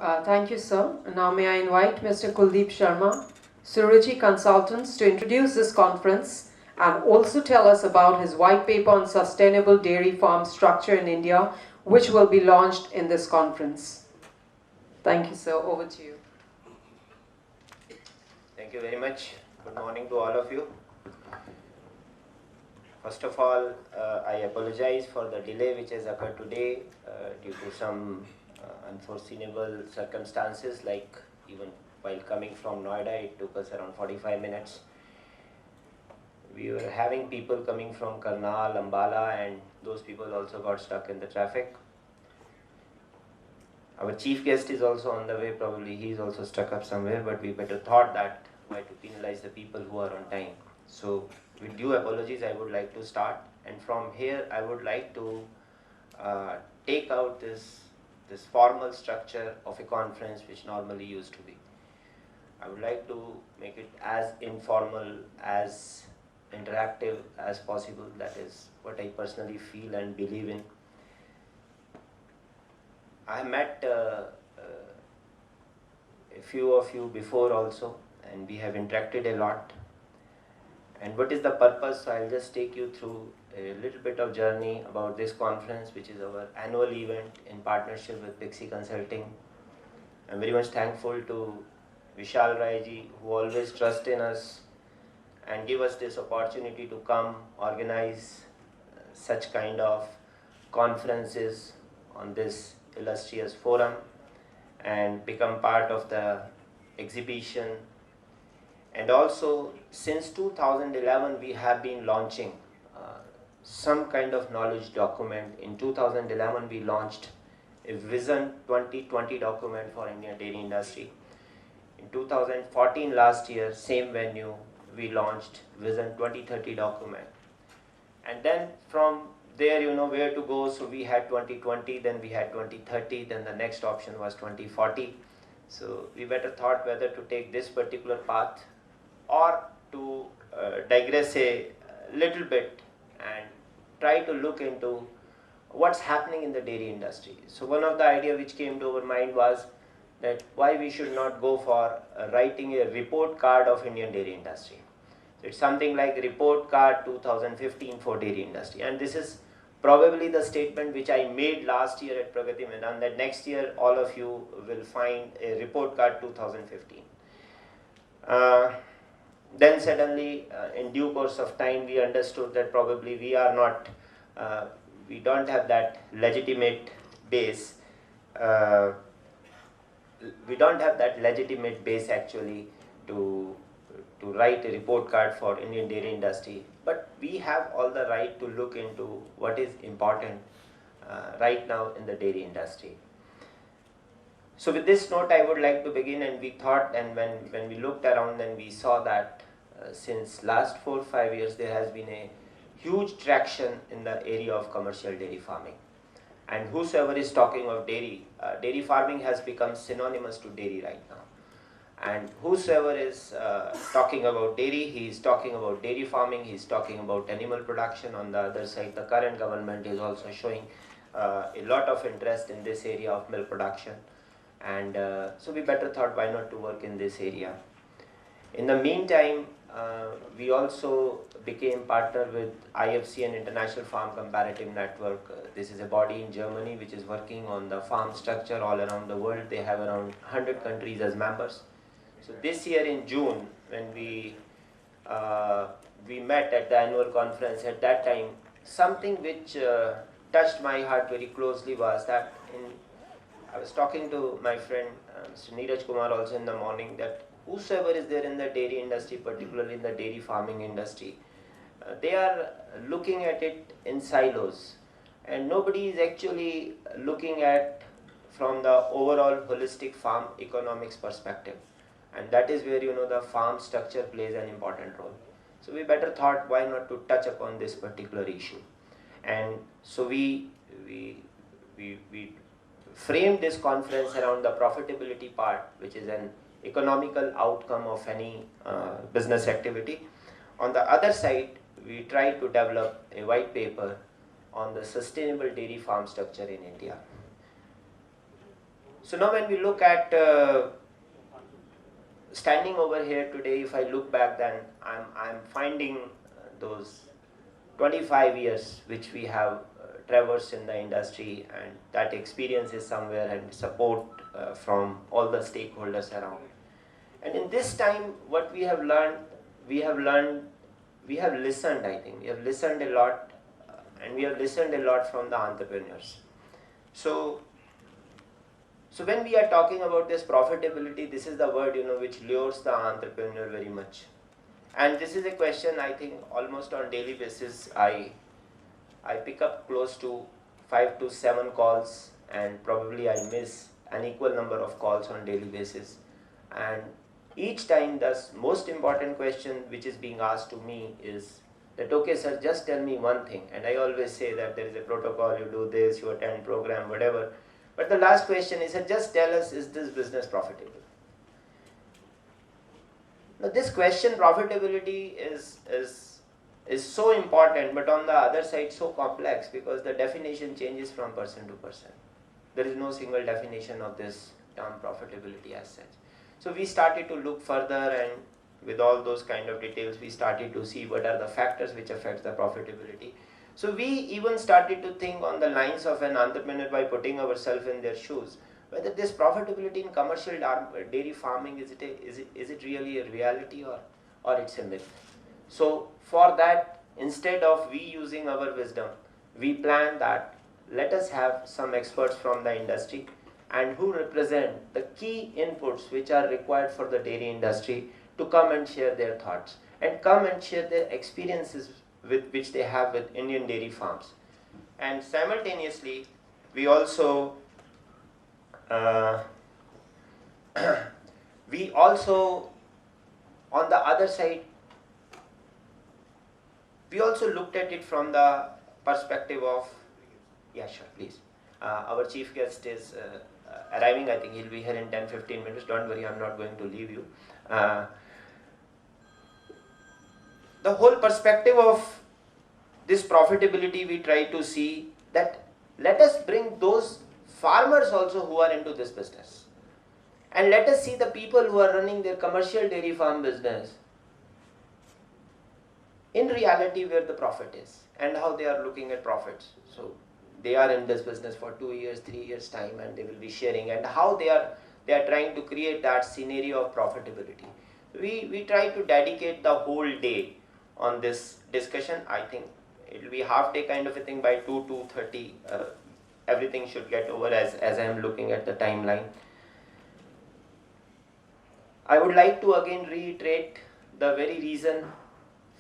Thank you, sir. Now may I invite Mr. Kuldeep Sharma, Suruchi Consultants, to introduce this conference and also tell us about his white paper on sustainable dairy farm structure in India, which will be launched in this conference. Thank you, sir. Over to you. Thank you very much. Good morning to all of you. First of all, I apologize for the delay which has occurred today due to some unforeseeable circumstances, like even while coming from Noida, it took us around 45 minutes. We were having people coming from Karnal, Ambala, and those people also got stuck in the traffic. Our chief guest is also on the way, probably he is also stuck up somewhere, but we better thought that why to penalize the people who are on time. So with due apologies, I would like to start, and from here I would like to take out this formal structure of a conference which normally used to be. I would like to make it as informal, as interactive as possible. That is what I personally feel and believe in. I met a few of you before also, and we have interacted a lot. And what is the purpose? So I'll just take you through a little bit of journey about this conference, which is our annual event in partnership with Pixie Consulting. I'm very much thankful to Vishal Rai-ji, who always trusts in us and give us this opportunity to come organize such kind of conferences on this illustrious forum and become part of the exhibition. And also, since 2011, we have been launching some kind of knowledge document. In 2011, we launched a Vision 2020 document for Indian dairy industry. In 2014, last year, same venue, we launched Vision 2030 document. And then from there, you know where to go. So we had 2020, then we had 2030, then the next option was 2040. So we better thought whether to take this particular path or to digress a little bit and try to look into what's happening in the dairy industry. So one of the idea which came to our mind was that why we should not go for writing a report card of Indian dairy industry. So it's something like report card 2015 for dairy industry, and this is probably the statement which I made last year at Pragati Maidan, that next year all of you will find a report card 2015. Then suddenly, in due course of time, we understood that probably we are not, we don't have that legitimate base. We don't have that legitimate base actually to write a report card for Indian dairy industry. But we have all the right to look into what is important right now in the dairy industry. So with this note, I would like to begin, and we thought, and when we looked around, then we saw that since last 4 or 5 years, there has been a huge traction in the area of commercial dairy farming. And whosoever is talking of dairy, dairy farming has become synonymous to dairy right now. And whosoever is talking about dairy, he is talking about dairy farming, he is talking about animal production. On the other side, the current government is also showing a lot of interest in this area of milk production. And so we better thought, why not to work in this area. In the meantime, we also became partner with IFC, and International Farm Comparative Network. This is a body in Germany which is working on the farm structure all around the world. They have around 100 countries as members. So this year in June, when we met at the annual conference, at that time, something which touched my heart very closely was that I was talking to my friend Mr. Neeraj Kumar also in the morning, that whosoever is there in the dairy industry, particularly in the dairy farming industry, they are looking at it in silos, and nobody is actually looking at from the overall holistic farm economics perspective. And that is where, you know, the farm structure plays an important role. So we better thought, why not to touch upon this particular issue. And so we framed this conference around the profitability part, which is an economical outcome of any business activity. On the other side, we tried to develop a white paper on the sustainable dairy farm structure in India. So now when we look at standing over here today, if I look back, then I'm finding those 25 years which we have traversed in the industry, and that experience is somewhere, and support from all the stakeholders around. And in this time, what we have learned, we have listened, I think. We have listened a lot, and we have listened a lot from the entrepreneurs. So when we are talking about this profitability, this is the word, which lures the entrepreneur very much. And this is a question, I think, almost on daily basis. I pick up close to 5 to 7 calls, and probably I miss an equal number of calls on daily basis. And each time the most important question which is being asked to me is that, okay sir, just tell me one thing. And I always say that there is a protocol, you do this, you attend program, whatever. But the last question is, just tell us, is this business profitable? Now this question, profitability, is so important, but on the other side so complex, because the definition changes from person to person. There is no single definition of this term profitability as such. So we started to look further, and with all those kind of details, we started to see what are the factors which affect the profitability. So we even started to think on the lines of an entrepreneur by putting ourselves in their shoes, whether this profitability in commercial dairy farming, is it really a reality, or it's a myth. So for that, instead of we using our wisdom, we plan that let us have some experts from the industry and who represent the key inputs which are required for the dairy industry to come and share their thoughts and come and share their experiences with which they have with Indian dairy farms. And simultaneously, we also on the other side, we also looked at it from the perspective of, yeah sure, please. Our chief guest is arriving. I think he'll be here in 10-15 minutes. Don't worry, I'm not going to leave you. The whole perspective of this profitability, we try to see that let us bring those farmers also who are into this business, and let us see the people who are running their commercial dairy farm business in reality where the profit is and how they are looking at profits. So they are in this business for 2 years, 3 years time, and they will be sharing, and how they are trying to create that scenario of profitability. We try to dedicate the whole day on this discussion. I think it will be half day kind of a thing. By 2:30 everything should get over, as I am looking at the timeline. I would like to again reiterate the very reason.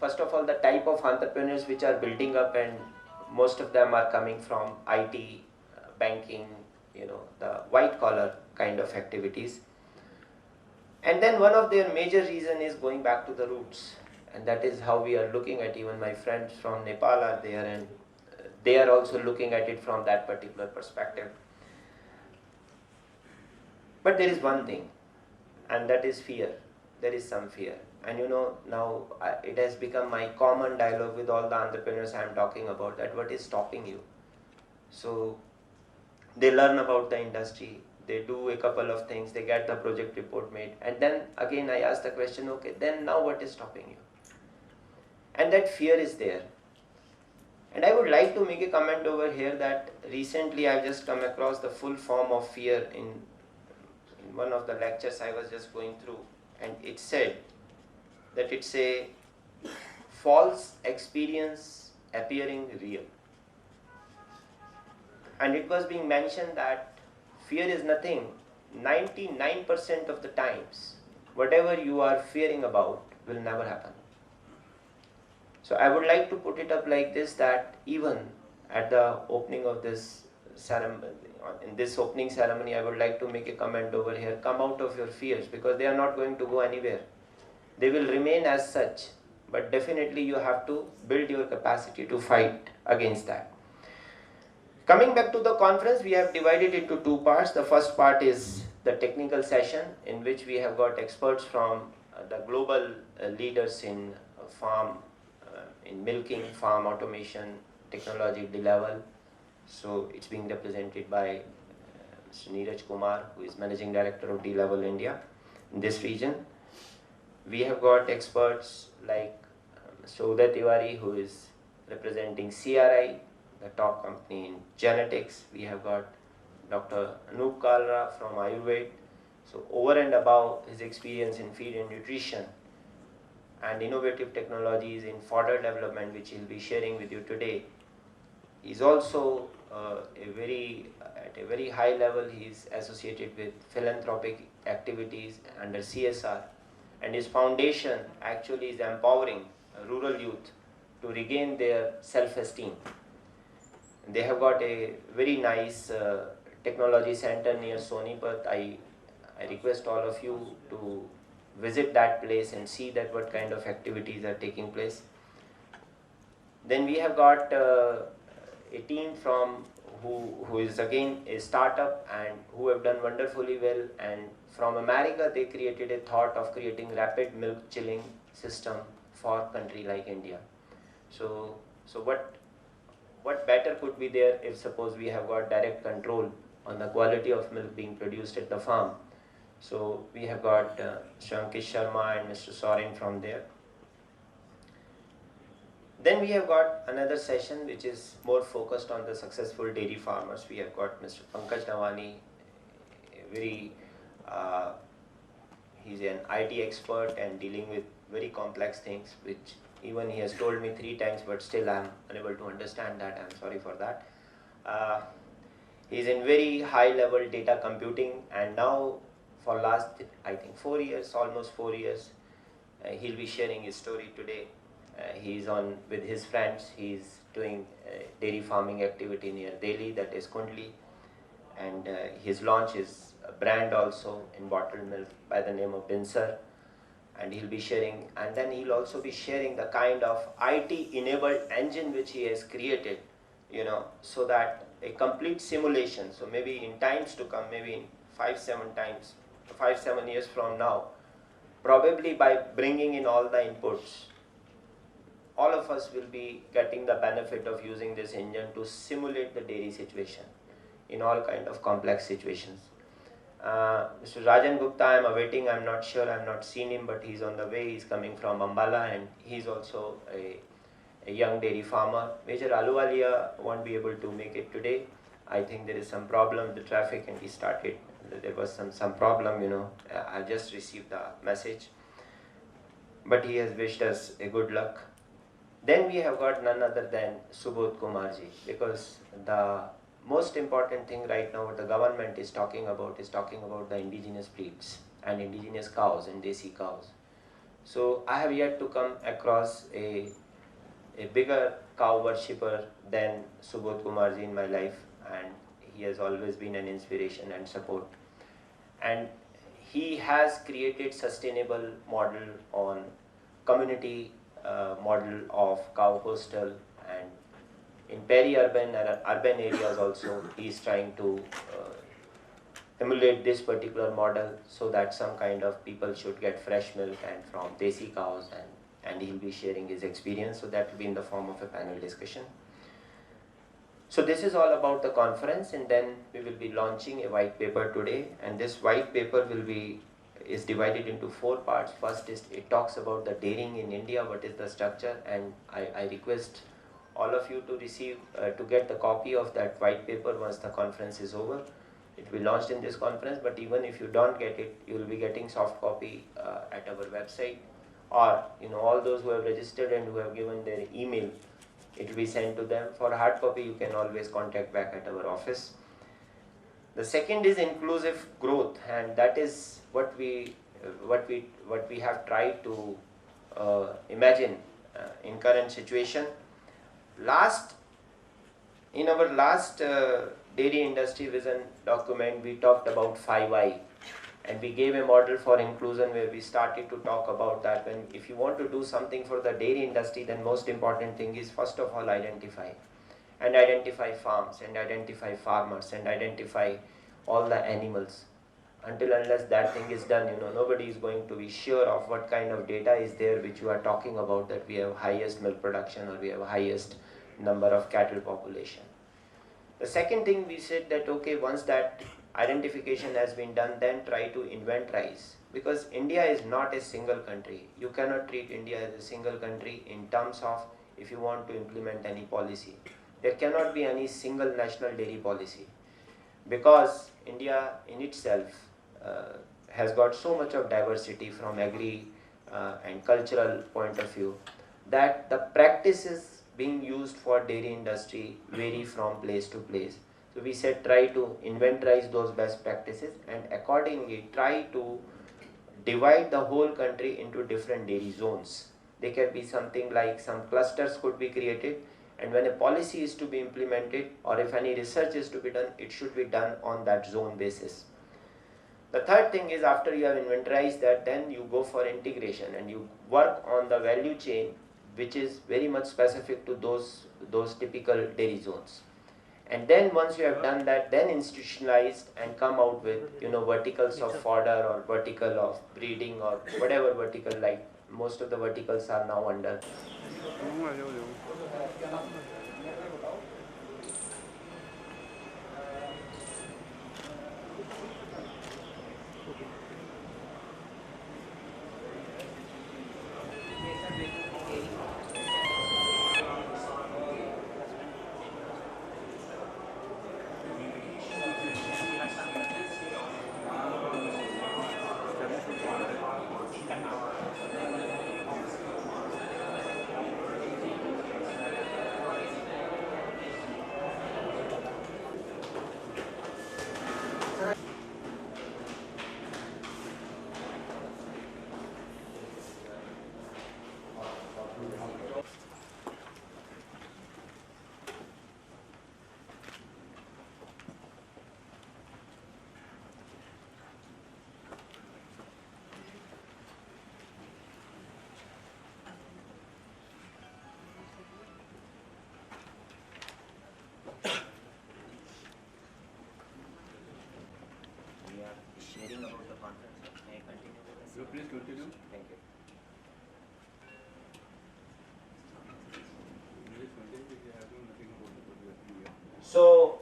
First of all, the type of entrepreneurs which are building up, and most of them are coming from IT, banking, the white collar kind of activities. And then one of their major reason is going back to the roots, and that is how we are looking at. Even my friends from Nepal are there, and they are also looking at it from that particular perspective. But there is one thing, and that is fear. There is some fear. And now it has become my common dialogue with all the entrepreneurs I am talking about, that what is stopping you. So they learn about the industry, they do a couple of things, they get the project report made, and then again I ask the question, okay, then now what is stopping you? And that fear is there. And I would like to make a comment over here that recently I've just come across the full form of fear in one of the lectures I was just going through, and it said that it's a false experience appearing real. And it was being mentioned that fear is nothing. 99% of the times, whatever you are fearing about will never happen. So I would like to put it up like this, that even at the opening of this ceremony, in this opening ceremony, I would like to make a comment over here. Come out of your fears, because they are not going to go anywhere. They will remain as such, but definitely you have to build your capacity to fight against that. Coming back to the conference, we have divided into 2 parts. The first part is the technical session, in which we have got experts from the global leaders in farm, in milking, farm automation, technology level. So it's being represented by Mr. Neeraj Kumar, who is Managing Director of D-Level India in this region. We have got experts like Mr. Uday Tiwari, who is representing CRI, the top company in genetics. We have got Dr. Anup Kalra from Ayurveda. So over and above his experience in feed and nutrition and innovative technologies in fodder development, which he'll be sharing with you today, he's also at a very high level. He's associated with philanthropic activities under CSR, and his foundation actually is empowering rural youth to regain their self-esteem. They have got a very nice technology center near Sonipat. I request all of you to visit that place and see that what kind of activities are taking place. Then we have got a team from who is again a startup and who have done wonderfully well, and from America they created a thought of creating rapid milk chilling system for country like India. So what better could be there if suppose we have got direct control on the quality of milk being produced at the farm. So we have got Suruchi Sharma and Mr. Sorin from there. Then we have got another session which is more focused on the successful dairy farmers. We have got Mr. Pankaj Nawani, he's an IT expert and dealing with very complex things, which even he has told me 3 times, but still I'm unable to understand that. I'm sorry for that. He's in very high level data computing, and now for last, I think 4 years, almost 4 years, he'll be sharing his story today. He's on with his friends. He's doing dairy farming activity near Delhi, that is Kundli, and his launch is a brand also in bottled milk by the name of Binsar, and he'll be sharing, and then he'll also be sharing the kind of IT enabled engine which he has created, so that a complete simulation, so maybe in times to come, maybe in 5-7 years from now, probably by bringing in all the inputs, all of us will be getting the benefit of using this engine to simulate the dairy situation in all kind of complex situations. Mr. Rajan Gupta, I am awaiting, I am not sure, I have not seen him, but he's on the way. He's coming from Ambala, and he's also a young dairy farmer. Major Aluwalia won't be able to make it today. I think there is some problem with the traffic, and there was some problem, I just received the message. But he has wished us a good luck. Then we have got none other than Subodh Kumarji, because the most important thing right now what the government is talking about the indigenous breeds and indigenous cows and desi cows. So I have yet to come across a bigger cow worshipper than Subodh Kumarji in my life, and he has always been an inspiration and support. And he has created sustainable model on community model of cow hostel, and in peri-urban and urban areas also he is trying to emulate this particular model, so that some kind of people should get fresh milk and from desi cows, and he'll be sharing his experience. So that will be in the form of a panel discussion. So this is all about the conference, and then we will be launching a white paper today, and this white paper is divided into 4 parts. First is it talks about the dairying in India, what is the structure, and I request all of you to receive to get the copy of that white paper once the conference is over. It will be launched in this conference, but even if you don't get it, you will be getting soft copy at our website, or all those who have registered and who have given their email, it will be sent to them. For hard copy you can always contact back at our office. The second is inclusive growth, and that is what we have tried to imagine in current situation. In our last dairy industry vision document, we talked about 5I, and we gave a model for inclusion where we started to talk about that. If you want to do something for the dairy industry, then most important thing is first of all identify farms and identify farmers and identify all the animals. Until unless that thing is done, nobody is going to be sure of what kind of data is there which you are talking about, that we have highest milk production or we have highest number of cattle population. The second thing we said that, okay, once that identification has been done, then try to inventorize. Because India is not a single country. You cannot treat India as a single country in terms of if you want to implement any policy. There cannot be any single national dairy policy, because India in itself has got so much of diversity from agri and cultural point of view, that the practices being used for dairy industry vary from place to place. So we said try to inventorize those best practices and accordingly try to divide the whole country into different dairy zones. There can be something like some clusters could be created, and when a policy is to be implemented or if any research is to be done, it should be done on that zone basis. The third thing is, after you have inventorized that, then you go for integration and you work on the value chain which is very much specific to those typical dairy zones. And then once you have done that, then institutionalized and come out with verticals of fodder or vertical of breeding or whatever vertical, like most of the verticals are now under. Sharing about the conference. May I continue with this? You please continue. Thank you. So,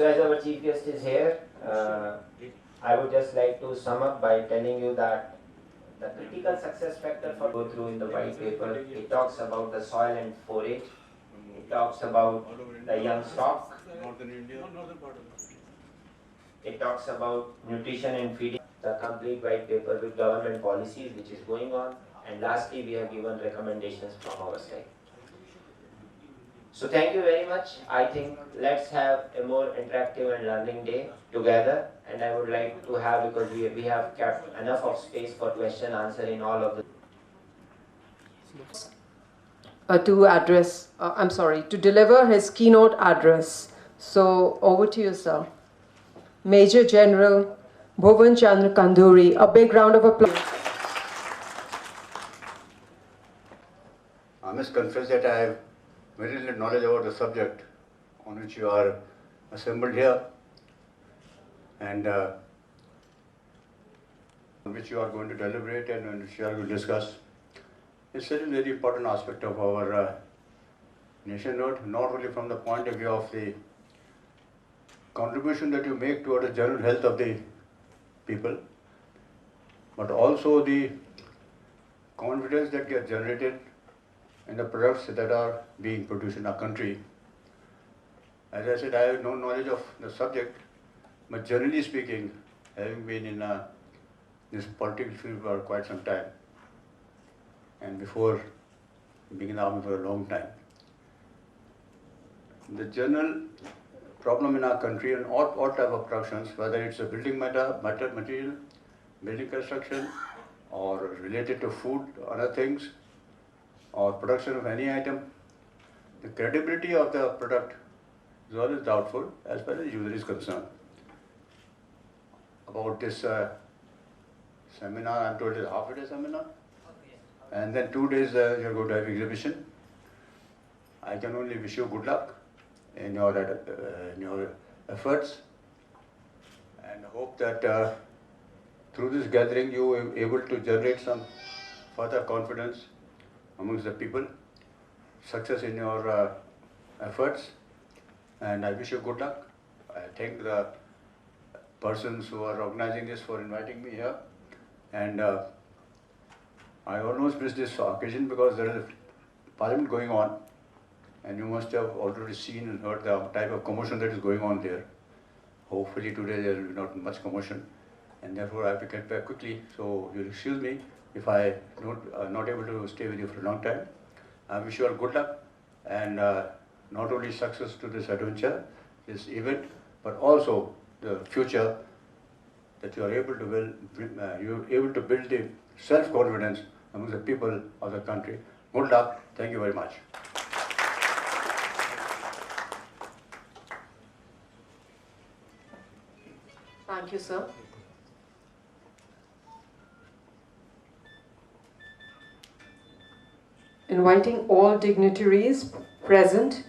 as our chief guest is here, I would just like to sum up by telling you that the critical success factor for go through in the white paper, it talks about the soil and forage, it talks about the young stock, Northern India. it talks about nutrition and feeding, the complete white paper with government policies which is going on, and lastly we have given recommendations from our side. So thank you very much. I think let's have a more interactive and learning day together, and I would like to have, because we have kept enough of space for question answer in all of the to deliver his keynote address. So over to you, sir. Major General Bhuvan Chandra Kahndoori. A big round of applause. I must confess that I have very little knowledge about the subject on which you are assembled here, and on which you are going to deliberate and on which you are going to discuss. It's still a very important aspect of our nation, not only from the point of view of the contribution that you make toward the general health of the people, but also the confidence that gets generated in the products that are being produced in our country. As I said, I have no knowledge of the subject, but generally speaking, having been in this political field for quite some time, and before being in the army for a long time, the general problem in our country and all type of productions, whether it's a building material, building construction, or related to food, other things, or production of any item, the credibility of the product is always doubtful as far as the user is concerned. About this seminar, I'm told it's half a day seminar, and then 2 days you're going to have exhibition. I can only wish you good luck in your efforts, and hope that through this gathering you are able to generate some further confidence amongst the people, success in your efforts, and I wish you good luck. I thank the persons who are organizing this for inviting me here, and I almost missed this occasion because there is a parliament going on, and you must have already seen and heard the type of commotion that is going on there. Hopefully today there will be not much commotion, and therefore I have to get back quickly, so you'll excuse me if I not able to stay with you for a long time. I wish you all good luck, and not only success to this adventure, this event, but also the future, that you are able to build the self-confidence among the people of the country. Good luck. Thank you very much. Thank you, sir. Inviting all dignitaries present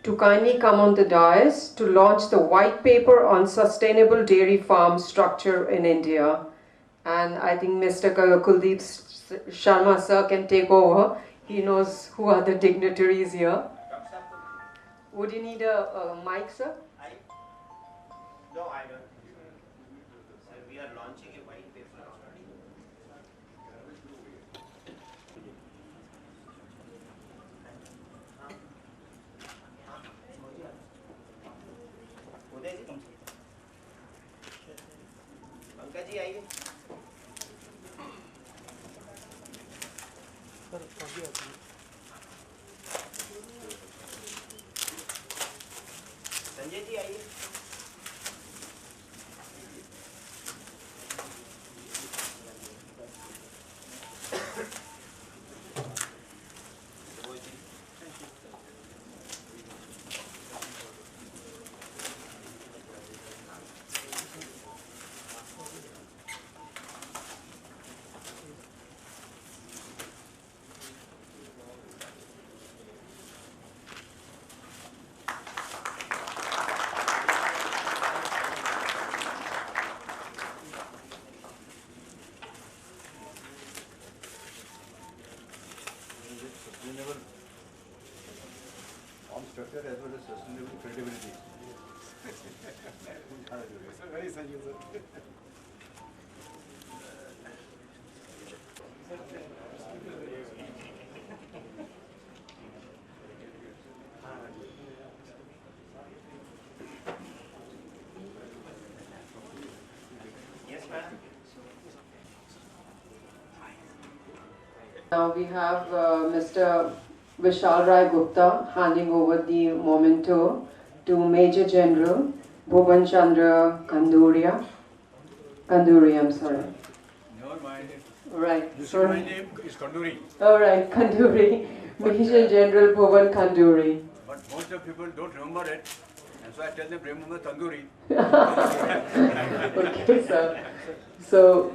to kindly come on the dais to launch the white paper on sustainable dairy farm structure in India. And I think Mr. Kuldeep Sharma sir can take over. He knows who are the dignitaries here. Would you need a mic, sir? No, I don't. Sir, we are launching a white paper. उदय जी, पंकज जी आइए। संजय जी आइए। Sustainable farm structure as well as sustainable credibility. Very serious. Yes, madam. Now we have Mr. Vishal Rai Gupta handing over the memento to Major General Bhuvan Chandra Kahndoori, I'm sorry. Never mind. Right. You see, Sorry. my name is Kahndoori, All right, Kahndoori. Major General Bhuvan Kahndoori. but most of people don't remember it, and so I tell them remember Tandoori. Okay, sir. So,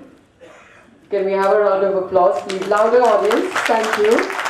can we have a round of applause, please? Louder, audience. Thank you.